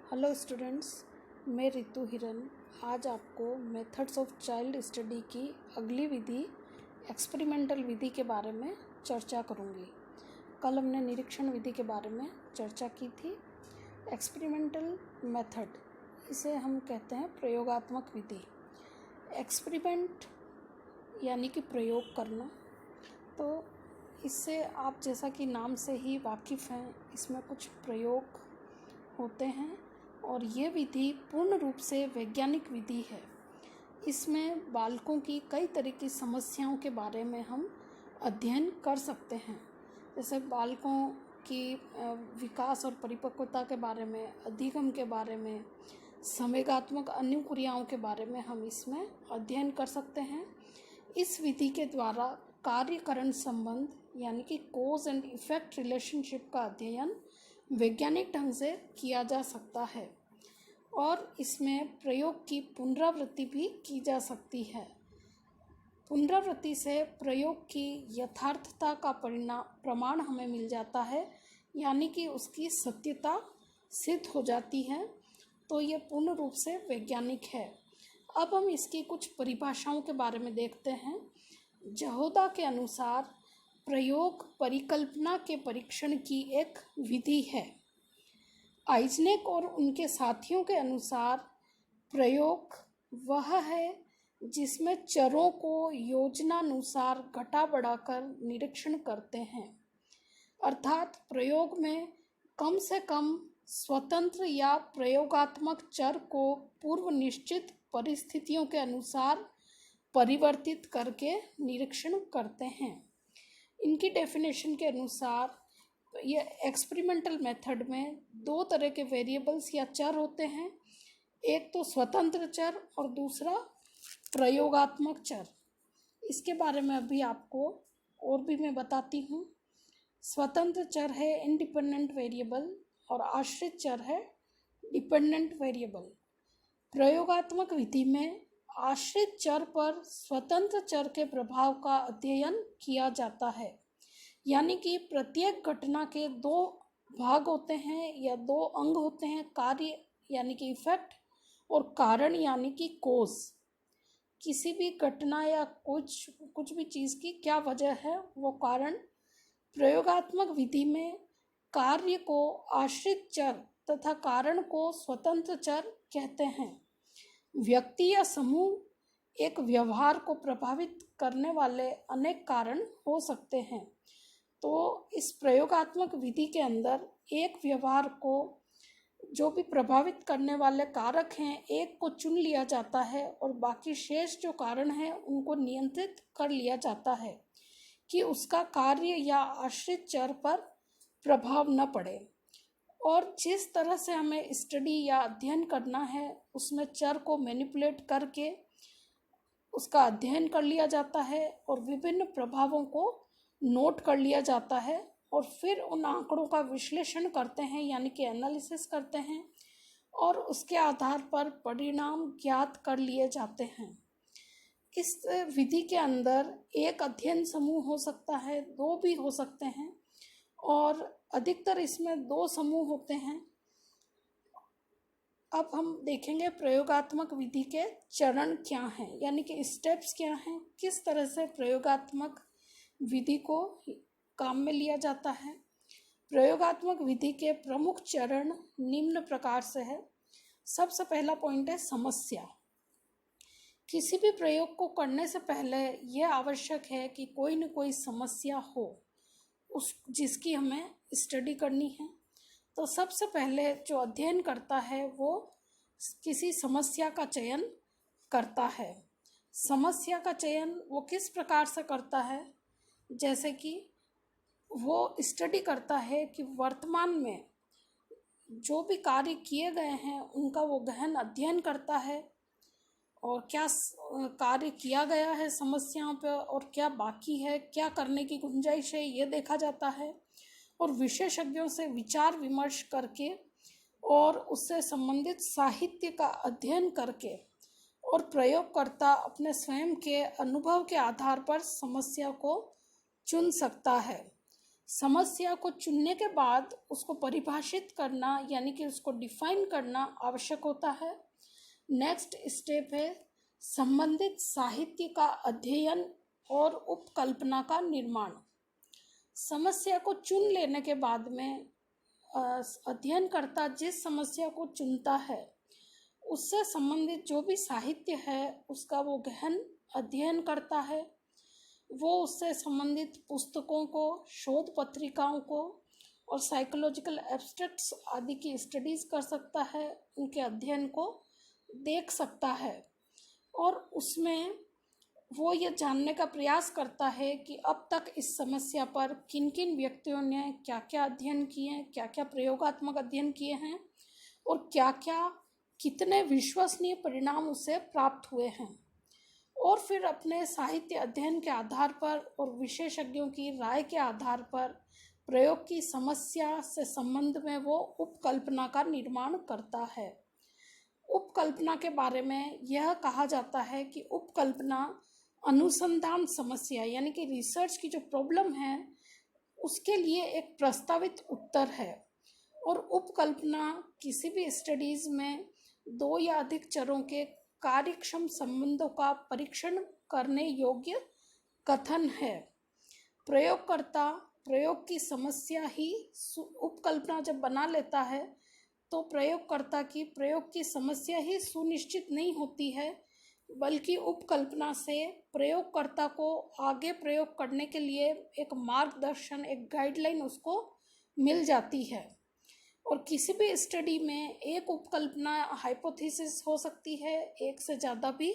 Hello students, मैं रितु हिरन आज आपको मेथड्स ऑफ चाइल्ड स्टडी की अगली विधि एक्सपेरिमेंटल विधि के बारे में चर्चा करूंगी। कल हमने निरीक्षण विधि के बारे में चर्चा की थी। एक्सपेरिमेंटल मेथड, इसे हम कहते हैं प्रयोगात्मक विधि। एक्सपेरिमेंट यानी कि प्रयोग करना, तो इससे आप जैसा कि नाम से ही वाकिफ़ हैं, इसमें कुछ प्रयोग होते हैं और ये विधि पूर्ण रूप से वैज्ञानिक विधि है। इसमें बालकों की कई तरह की समस्याओं के बारे में हम अध्ययन कर सकते हैं। जैसे बालकों की विकास और परिपक्वता के बारे में, अधिगम के बारे में, संवेगात्मक अनुक्रियाओं के बारे में हम इसमें अध्ययन कर सकते हैं। इस विधि के द्वारा कार्यकरण संबंध यानी कि कोज एंड इफेक्ट रिलेशनशिप का अध्ययन वैज्ञानिक ढंग से किया जा सकता है और इसमें प्रयोग की पुनरावृत्ति भी की जा सकती है। पुनरावृत्ति से प्रयोग की यथार्थता का प्रमाण हमें मिल जाता है, यानी कि उसकी सत्यता सिद्ध हो जाती है। तो ये पूर्ण रूप से वैज्ञानिक है। अब हम इसकी कुछ परिभाषाओं के बारे में देखते हैं। जहोदा के अनुसार प्रयोग परिकल्पना के परीक्षण की एक विधि है। आइजनेक और उनके साथियों के अनुसार प्रयोग वह है जिसमें चरों को योजनानुसार घटा बढ़ाकर निरीक्षण करते हैं, अर्थात प्रयोग में कम से कम स्वतंत्र या प्रयोगात्मक चर को पूर्व निश्चित परिस्थितियों के अनुसार परिवर्तित करके निरीक्षण करते हैं। इनकी डेफिनेशन के अनुसार ये एक्सपेरिमेंटल मेथड में दो तरह के वेरिएबल्स या चर होते हैं, एक तो स्वतंत्र चर और दूसरा प्रयोगात्मक चर। इसके बारे में अभी आपको और भी मैं बताती हूँ। स्वतंत्र चर है इंडिपेंडेंट वेरिएबल और आश्रित चर है डिपेंडेंट वेरिएबल। प्रयोगात्मक विधि में आश्रित चर पर स्वतंत्र चर के प्रभाव का अध्ययन किया जाता है, यानी कि प्रत्येक घटना के दो भाग होते हैं या दो अंग होते हैं, कार्य यानी कि इफेक्ट और कारण यानी कि कोज। किसी भी घटना या कुछ भी चीज़ की क्या वजह है वो कारण। प्रयोगात्मक विधि में कार्य को आश्रित चर तथा कारण को स्वतंत्र चर कहते हैं। व्यक्ति या समूह एक व्यवहार को प्रभावित करने वाले अनेक कारण हो सकते हैं। तो इस प्रयोगात्मक विधि के अंदर एक व्यवहार को जो भी प्रभावित करने वाले कारक हैं, एक को चुन लिया जाता है और बाकी शेष जो कारण हैं उनको नियंत्रित कर लिया जाता है कि उसका कार्य या आश्रित चर पर प्रभाव न पड़े। और जिस तरह से हमें स्टडी या अध्ययन करना है उसमें चर को मैनिपुलेट करके उसका अध्ययन कर लिया जाता है और विभिन्न प्रभावों को नोट कर लिया जाता है और फिर उन आंकड़ों का विश्लेषण करते हैं, यानी कि एनालिसिस करते हैं और उसके आधार पर परिणाम ज्ञात कर लिए जाते हैं। इस विधि के अंदर एक अध्ययन समूह हो सकता है, दो भी हो सकते हैं और अधिकतर इसमें दो समूह होते हैं। अब हम देखेंगे प्रयोगात्मक विधि के चरण क्या हैं, यानी कि स्टेप्स क्या हैं, किस तरह से प्रयोगात्मक विधि को काम में लिया जाता है। प्रयोगात्मक विधि के प्रमुख चरण निम्न प्रकार से है। सबसे पहला पॉइंट है समस्या। किसी भी प्रयोग को करने से पहले यह आवश्यक है कि कोई न कोई समस्या हो जिसकी हमें स्टडी करनी है। तो सबसे पहले जो अध्ययन करता है वो किसी समस्या का चयन करता है। समस्या का चयन वो किस प्रकार से करता है, जैसे कि वो स्टडी करता है कि वर्तमान में जो भी कार्य किए गए हैं उनका वो गहन अध्ययन करता है और क्या कार्य किया गया है समस्याओं पर और क्या बाकी है, क्या करने की गुंजाइश है, ये देखा जाता है। और विशेषज्ञों से विचार विमर्श करके और उससे संबंधित साहित्य का अध्ययन करके और प्रयोगकर्ता अपने स्वयं के अनुभव के आधार पर समस्या को चुन सकता है। समस्या को चुनने के बाद उसको परिभाषित करना यानी कि उसको डिफाइन करना आवश्यक होता है। नेक्स्ट स्टेप है संबंधित साहित्य का अध्ययन और उपकल्पना का निर्माण। समस्या को चुन लेने के बाद में अध्ययनकर्ता जिस समस्या को चुनता है उससे संबंधित जो भी साहित्य है उसका वो गहन अध्ययन करता है। वो उससे संबंधित पुस्तकों को, शोध पत्रिकाओं को और साइकोलॉजिकल एब्स्ट्रैक्ट्स आदि की स्टडीज़ कर सकता है, उनके अध्ययन को देख सकता है और उसमें वो ये जानने का प्रयास करता है कि अब तक इस समस्या पर किन किन व्यक्तियों ने क्या क्या अध्ययन किए हैं, क्या क्या प्रयोगात्मक अध्ययन किए हैं और क्या क्या कितने विश्वसनीय परिणाम उससे प्राप्त हुए हैं। और फिर अपने साहित्य अध्ययन के आधार पर और विशेषज्ञों की राय के आधार पर प्रयोग की समस्या से संबंध में वो उपकल्पना का निर्माण करता है। उपकल्पना के बारे में यह कहा जाता है कि उपकल्पना अनुसंधान समस्या यानी कि रिसर्च की जो प्रॉब्लम है उसके लिए एक प्रस्तावित उत्तर है। और उपकल्पना किसी भी स्टडीज़ में दो या अधिक चरों के कार्यक्षम संबंधों का परीक्षण करने योग्य कथन है। प्रयोगकर्ता प्रयोग की समस्या ही उपकल्पना जब बना लेता है तो प्रयोगकर्ता की प्रयोग की समस्या ही सुनिश्चित नहीं होती है, बल्कि उपकल्पना से प्रयोगकर्ता को आगे प्रयोग करने के लिए एक मार्गदर्शन, एक गाइडलाइन उसको मिल जाती है। और किसी भी स्टडी में एक उपकल्पना हाइपोथेसिस हो सकती है, एक से ज़्यादा भी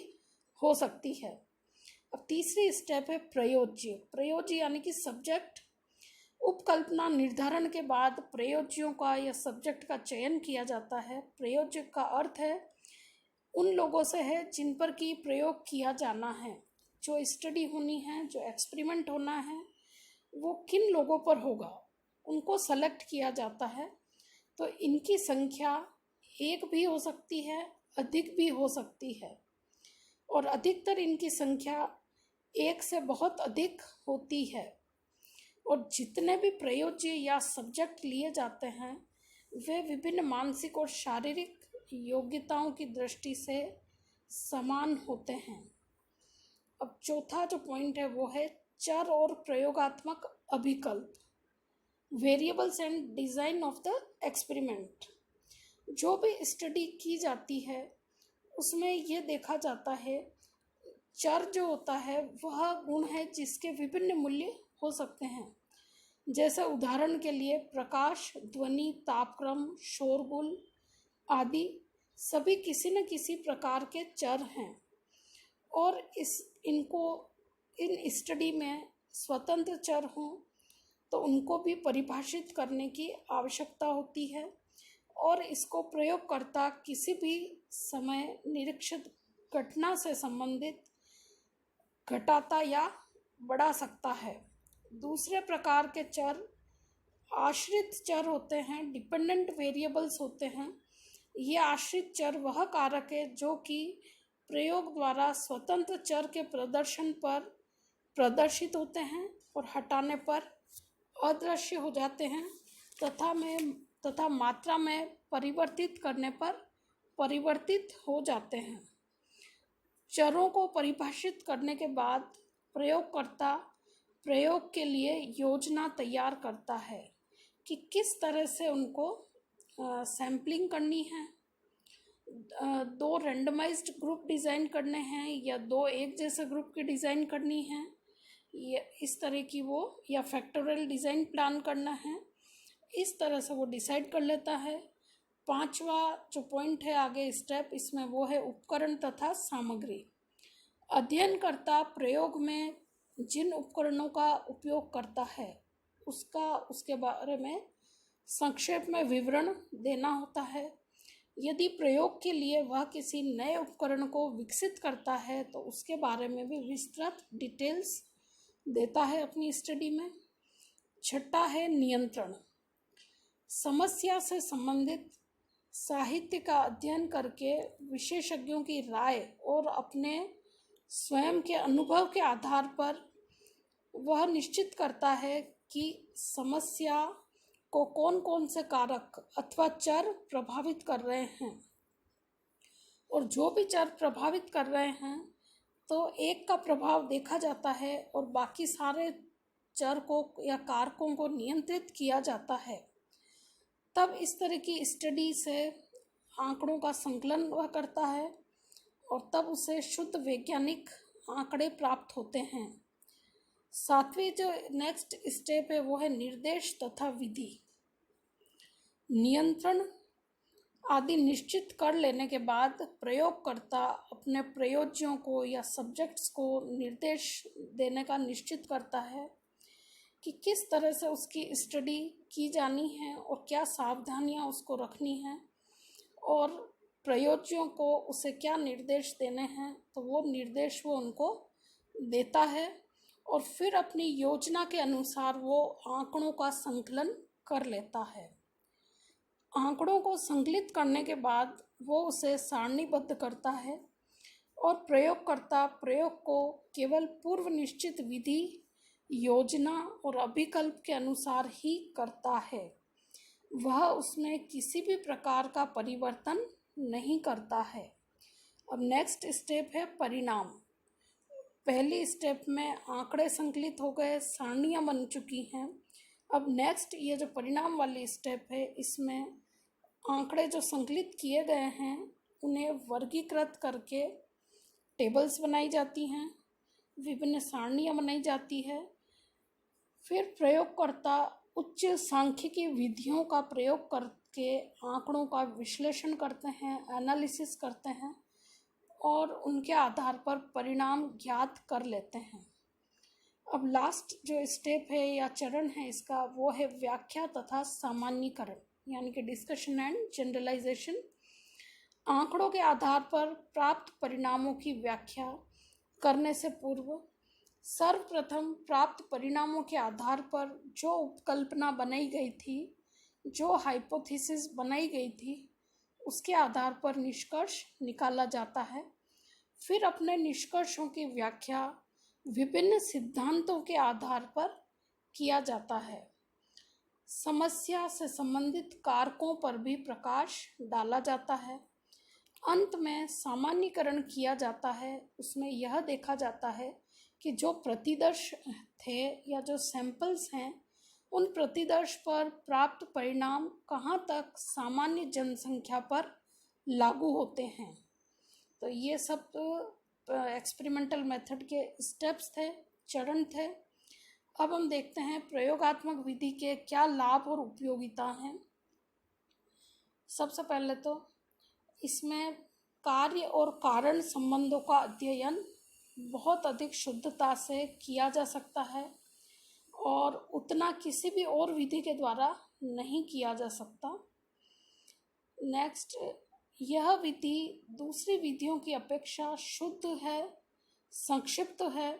हो सकती है। अब तीसरी स्टेप है प्रयोज्य। प्रयोज्य यानी कि सब्जेक्ट। उपकल्पना निर्धारण के बाद प्रयोज्यों का या सब्जेक्ट का चयन किया जाता है। प्रयोज्य का अर्थ है उन लोगों से है जिन पर कि प्रयोग किया जाना है, जो स्टडी होनी है, जो एक्सपेरिमेंट होना है, वो किन लोगों पर होगा, उनको सेलेक्ट किया जाता है। तो इनकी संख्या एक भी हो सकती है, अधिक भी हो सकती है और अधिकतर इनकी संख्या एक से बहुत अधिक होती है। और जितने भी प्रयोज्य या सब्जेक्ट लिए जाते हैं वे विभिन्न मानसिक और शारीरिक योग्यताओं की दृष्टि से समान होते हैं। अब चौथा जो पॉइंट है वो है चर और प्रयोगात्मक अभिकल्प, variables and design of the experiment. जो भी स्टडी की जाती है उसमें ये देखा जाता है चर जो होता है वह गुण है जिसके विभिन्न मूल्य हो सकते हैं। जैसे उदाहरण के लिए प्रकाश, ध्वनि, तापक्रम, शोरगुल आदि सभी किसी न किसी प्रकार के चर हैं और इन स्टडी में स्वतंत्र चर हों तो उनको भी परिभाषित करने की आवश्यकता होती है और इसको प्रयोगकर्ता किसी भी समय निरीक्षित घटना से संबंधित घटाता या बढ़ा सकता है। दूसरे प्रकार के चर आश्रित चर होते हैं, डिपेंडेंट वेरिएबल्स होते हैं। ये आश्रित चर वह कारक है जो कि प्रयोग द्वारा स्वतंत्र चर के प्रदर्शन पर प्रदर्शित होते हैं और हटाने पर अदृश्य हो जाते हैं तथा मात्रा में परिवर्तित करने पर परिवर्तित हो जाते हैं। चरों को परिभाषित करने के बाद प्रयोगकर्ता प्रयोग के लिए योजना तैयार करता है कि किस तरह से उनको सैम्पलिंग करनी है, दो रैंडमाइज्ड ग्रुप डिज़ाइन करने हैं या दो एक जैसे ग्रुप की डिज़ाइन करनी है, ये इस तरह की वो या फैक्टोरियल डिज़ाइन प्लान करना है। इस तरह से वो डिसाइड कर लेता है। पांचवा जो पॉइंट है आगे स्टेप इसमें वो है उपकरण तथा सामग्री। अध्ययनकर्ता प्रयोग में जिन उपकरणों का उपयोग करता है उसके बारे में संक्षेप में विवरण देना होता है। यदि प्रयोग के लिए वह किसी नए उपकरण को विकसित करता है तो उसके बारे में भी विस्तृत डिटेल्स देता है अपनी स्टडी में। छठा है नियंत्रण। समस्या से संबंधित साहित्य का अध्ययन करके विशेषज्ञों की राय और अपने स्वयं के अनुभव के आधार पर वह निश्चित करता है कि समस्या को कौन कौन से कारक अथवा चर प्रभावित कर रहे हैं, और जो भी चर प्रभावित कर रहे हैं तो एक का प्रभाव देखा जाता है और बाकी सारे चर को या कारकों को नियंत्रित किया जाता है। तब इस तरह की स्टडी से आंकड़ों का संकलन वह करता है और तब उसे शुद्ध वैज्ञानिक आंकड़े प्राप्त होते हैं। सातवीं जो नेक्स्ट स्टेप है वो है निर्देश तथा विधि। नियंत्रण आदि निश्चित कर लेने के बाद प्रयोगकर्ता अपने प्रयोज्यों को या सब्जेक्ट्स को निर्देश देने का निश्चित करता है कि किस तरह से उसकी स्टडी की जानी है और क्या सावधानियां उसको रखनी हैं, और प्रयोज्यों को उसे क्या निर्देश देने हैं, तो वो निर्देश वो उनको देता है और फिर अपनी योजना के अनुसार वो आंकड़ों का संकलन कर लेता है। आंकड़ों को संकलित करने के बाद वो उसे सारणीबद्ध करता है और प्रयोगकर्ता प्रयोग को केवल पूर्व निश्चित विधि, योजना और अभिकल्प के अनुसार ही करता है। वह उसमें किसी भी प्रकार का परिवर्तन नहीं करता है। अब नेक्स्ट स्टेप है परिणाम। पहली स्टेप में आंकड़े संकलित हो गए, सारणियाँ बन चुकी हैं। अब नेक्स्ट ये जो परिणाम वाली स्टेप है, इसमें आंकड़े जो संकलित किए गए हैं उन्हें वर्गीकृत करके टेबल्स बनाई जाती हैं, विभिन्न सारणियाँ बनाई जाती है। फिर प्रयोगकर्ता उच्च सांख्यिकी विधियों का प्रयोग करके आंकड़ों का विश्लेषण करते हैं, एनालिसिस करते हैं और उनके आधार पर परिणाम ज्ञात कर लेते हैं। अब लास्ट जो स्टेप है या चरण है इसका, वो है व्याख्या तथा सामान्यीकरण, यानी कि डिस्कशन एंड जनरलाइजेशन। आंकड़ों के आधार पर प्राप्त परिणामों की व्याख्या करने से पूर्व सर्वप्रथम प्राप्त परिणामों के आधार पर जो उपकल्पना बनाई गई थी, जो हाइपोथेसिस बनाई गई थी, उसके आधार पर निष्कर्ष निकाला जाता है। फिर अपने निष्कर्षों की व्याख्या विभिन्न सिद्धांतों के आधार पर किया जाता है। समस्या से संबंधित कारकों पर भी प्रकाश डाला जाता है। अंत में सामान्यीकरण किया जाता है। उसमें यह देखा जाता है कि जो प्रतिदर्श थे या जो सैंपल्स हैं, उन प्रतिदर्श पर प्राप्त परिणाम कहाँ तक सामान्य जनसंख्या पर लागू होते हैं। तो ये सब एक्सपेरिमेंटल मेथड के स्टेप्स थे, चरण थे। अब हम देखते हैं प्रयोगात्मक विधि के क्या लाभ और उपयोगिता हैं। सबसे पहले तो इसमें कार्य और कारण संबंधों का अध्ययन बहुत अधिक शुद्धता से किया जा सकता है और उतना किसी भी और विधि के द्वारा नहीं किया जा सकता। नेक्स्ट, यह विधि दूसरी विधियों की अपेक्षा शुद्ध है, संक्षिप्त है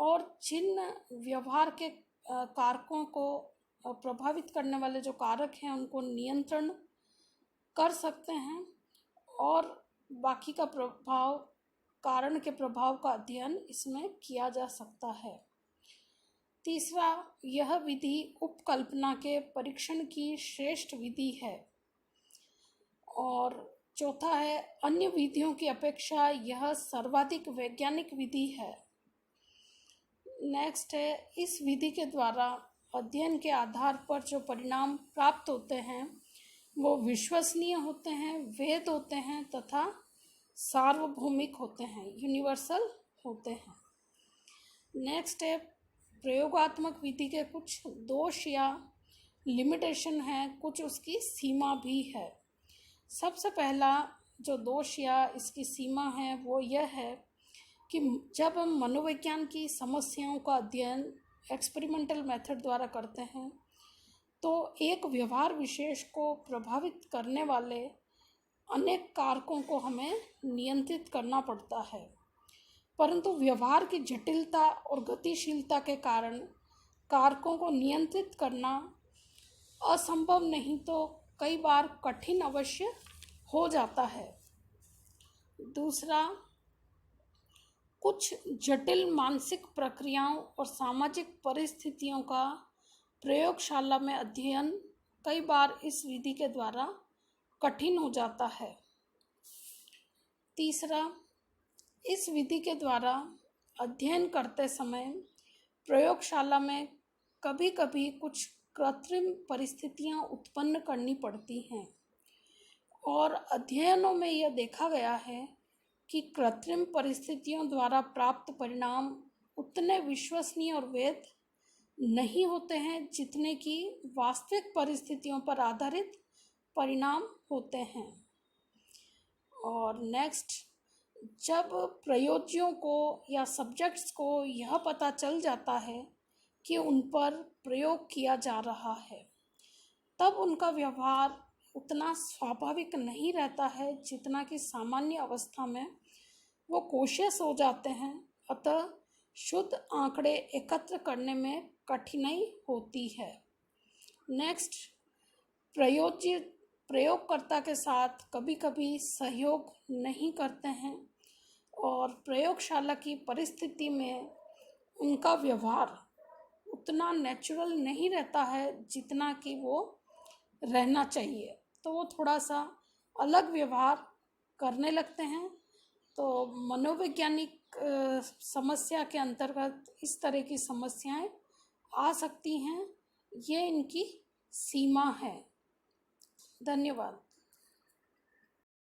और जिन व्यवहार के कारकों को प्रभावित करने वाले जो कारक हैं उनको नियंत्रण कर सकते हैं और बाकी का प्रभाव, कारण के प्रभाव का अध्ययन इसमें किया जा सकता है। तीसरा, यह विधि उपकल्पना के परीक्षण की श्रेष्ठ विधि है। और चौथा है, अन्य विधियों की अपेक्षा यह सर्वाधिक वैज्ञानिक विधि है। नेक्स्ट है, इस विधि के द्वारा अध्ययन के आधार पर जो परिणाम प्राप्त होते हैं वो विश्वसनीय होते हैं, वैध होते हैं तथा सार्वभौमिक होते हैं, यूनिवर्सल होते हैं। नेक्स्ट है, प्रयोगात्मक विधि के कुछ दोष या लिमिटेशन है, कुछ उसकी सीमा भी है। सबसे पहला जो दोष या इसकी सीमा है वो यह है कि जब हम मनोविज्ञान की समस्याओं का अध्ययन एक्सपेरिमेंटल मेथड द्वारा करते हैं तो एक व्यवहार विशेष को प्रभावित करने वाले अनेक कारकों को हमें नियंत्रित करना पड़ता है, परंतु व्यवहार की जटिलता और गतिशीलता के कारण कारकों को नियंत्रित करना असंभव नहीं तो कई बार कठिन अवश्य हो जाता है। दूसरा, कुछ जटिल मानसिक प्रक्रियाओं और सामाजिक परिस्थितियों का प्रयोगशाला में अध्ययन कई बार इस विधि के द्वारा कठिन हो जाता है। तीसरा, इस विधि के द्वारा अध्ययन करते समय प्रयोगशाला में कभी कभी कुछ कृत्रिम परिस्थितियां उत्पन्न करनी पड़ती हैं और अध्ययनों में यह देखा गया है कि कृत्रिम परिस्थितियों द्वारा प्राप्त परिणाम उतने विश्वसनीय और वैध नहीं होते हैं जितने कि वास्तविक परिस्थितियों पर आधारित परिणाम होते हैं। और नेक्स्ट, जब प्रयोज्यों को या सब्जेक्ट्स को यह पता चल जाता है कि उन पर प्रयोग किया जा रहा है, तब उनका व्यवहार उतना स्वाभाविक नहीं रहता है जितना कि सामान्य अवस्था में वो कोशिश हो जाते हैं। अतः शुद्ध आंकड़े एकत्र करने में कठिनाई होती है। नेक्स्ट, प्रयोगकर्ता के साथ कभी कभी सहयोग नहीं करते हैं और प्रयोगशाला की परिस्थिति में उनका व्यवहार उतना नेचुरल नहीं रहता है जितना कि वो रहना चाहिए, तो वो थोड़ा सा अलग व्यवहार करने लगते हैं। तो मनोवैज्ञानिक समस्या के अंतर्गत इस तरह की समस्याएं आ सकती हैं, ये इनकी सीमा है। धन्यवाद।